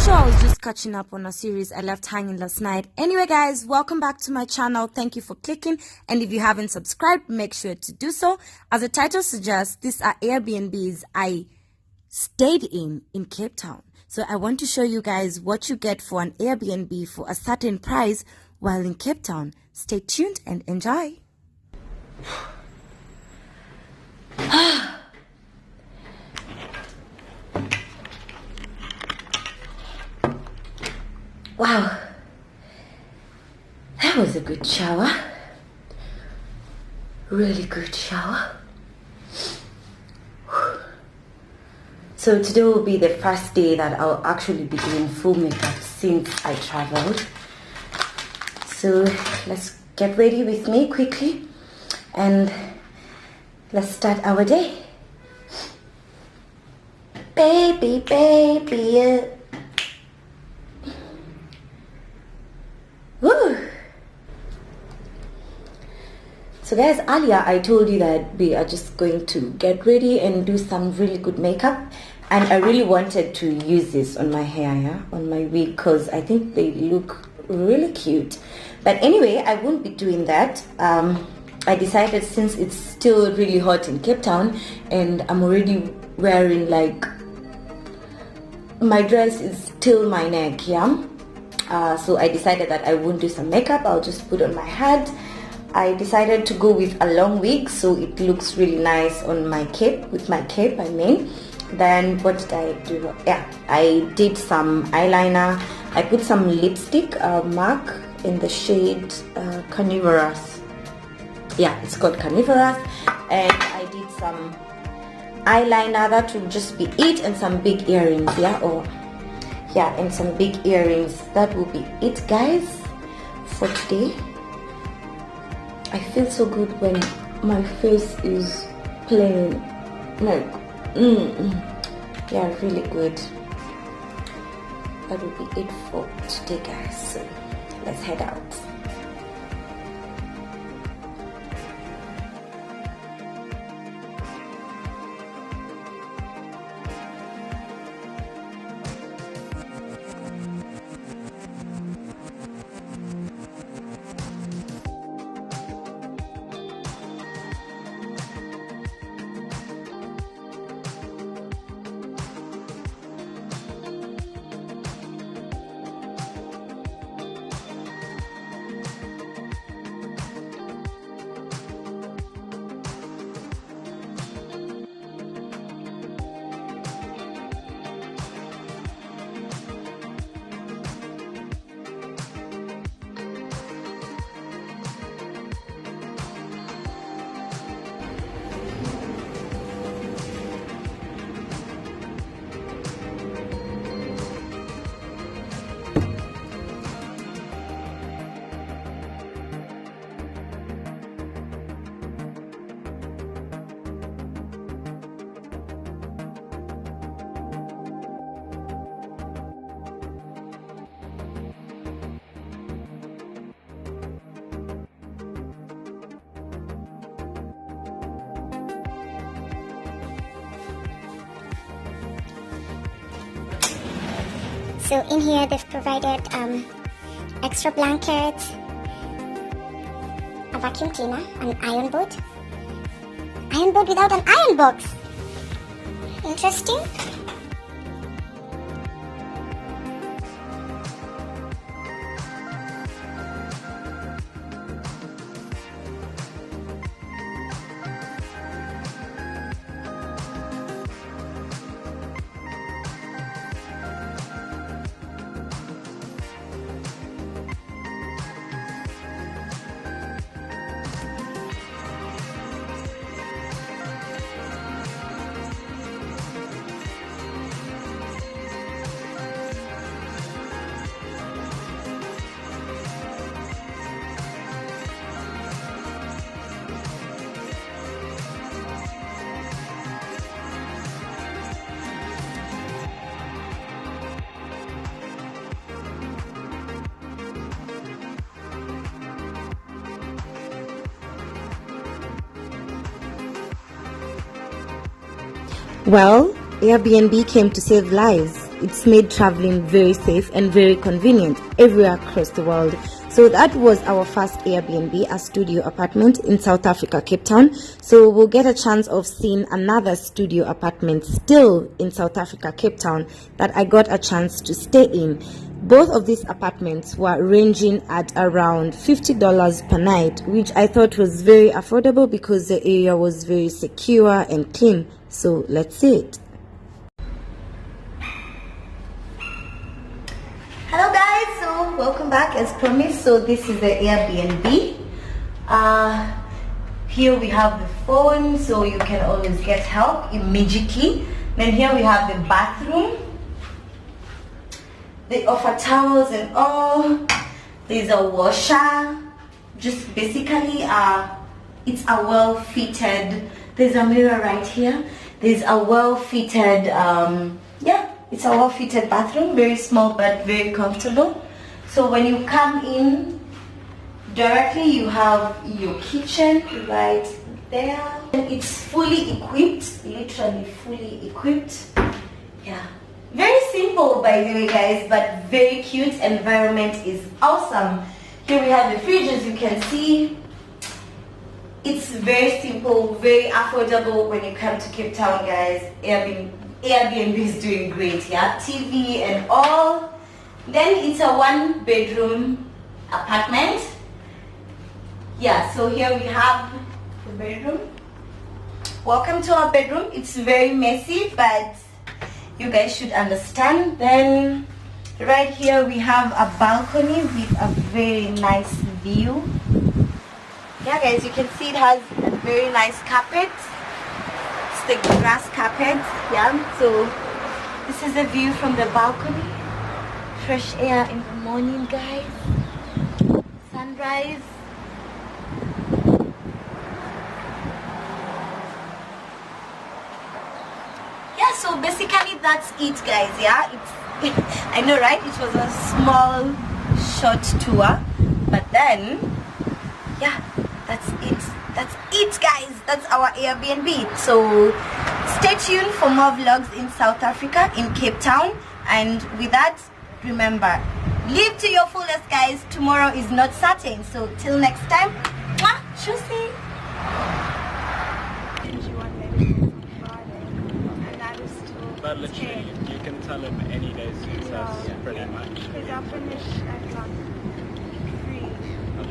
sure I was just catching up on a series I left hanging last night. Anyway, guys, welcome back to my channel. Thank you for clicking. And if you haven't subscribed, make sure to do so. As the title suggests, these are Airbnbs I stayed in Cape Town. So I want to show you guys what you get for an Airbnb for a certain price while in Cape Town. Stay tuned and enjoy. Wow, that was a good shower. Really good shower. So today will be the first day that I'll actually be doing full makeup since I traveled. So let's get ready with me quickly and let's start our day. Baby, baby. Woo! So guys, earlier I told you that we are just going to get ready and do some really good makeup, and I really wanted to use this on my hair, yeah, on my wig, because I think they look really cute. But anyway, I won't be doing that. I decided, since it's still really hot in Cape Town and I'm already wearing, like, my dress is till my neck, yeah. So I decided that I won't do some makeup. I'll just put on my hat. I decided to go with a long wig so it looks really nice on my cape, with my cape I mean. Then what did I do? Yeah, I did some eyeliner. I put some lipstick, MAC, in the shade Carnivorous. Yeah, it's called Carnivorous. And I did some eyeliner. That will just be it, and some big earrings, yeah, or yeah, and some big earrings. That will be it, guys, for today. I feel so good when my face is plain, like, yeah, really good. That will be it for today, guys. So let's head out. So in here they've provided extra blankets, a vacuum cleaner, an iron board. Iron board without an iron box. Interesting. Well, Airbnb came to save lives. it's made traveling very safe and very convenient everywhere across the world. So that was our first Airbnb, a studio apartment in South Africa, Cape Town. So we'll get a chance of seeing another studio apartment still in South Africa, Cape Town, that I got a chance to stay in. Both of these apartments were ranging at around $50 per night, which I thought was very affordable because the area was very secure and clean. So let's see it. Hello guys, so welcome back as promised. So this is the Airbnb. Here we have the phone, so you can always get help immediately. Then here we have the bathroom. They offer towels and all. There's a washer. Just basically it's a well-fitted, there's a mirror right here. There's a well-fitted it's a well-fitted bathroom, very small but very comfortable. So when you come in directly, you have your kitchen right there. And it's fully equipped, literally fully equipped. Yeah. Very simple by the way guys, but very cute. Environment is awesome. Here we have the fridge, as you can see. It's very simple, very affordable when you come to Cape Town guys. Airbnb is doing great, yeah. TV and all. Then it's a 1-bedroom apartment. Yeah, so here we have the bedroom. Welcome to our bedroom. It's very messy, but you guys should understand. Then right here we have a balcony with a very nice view. Yeah guys, you can see it has a very nice carpet. It's the grass carpet. Yeah, so this is the view from the balcony. Fresh air in the morning guys. Sunrise. Yeah, so basically that's it guys. Yeah, I know right, it was a small short tour, but then yeah, that's it guys. That's our Airbnb. So stay tuned for more vlogs in South Africa, in Cape Town. And with that, remember, live to your fullest guys. Tomorrow is not certain, so till next time, mwah, tschüssi. But literally, you can tell him any day suits us pretty much. Because I'll finish at 1.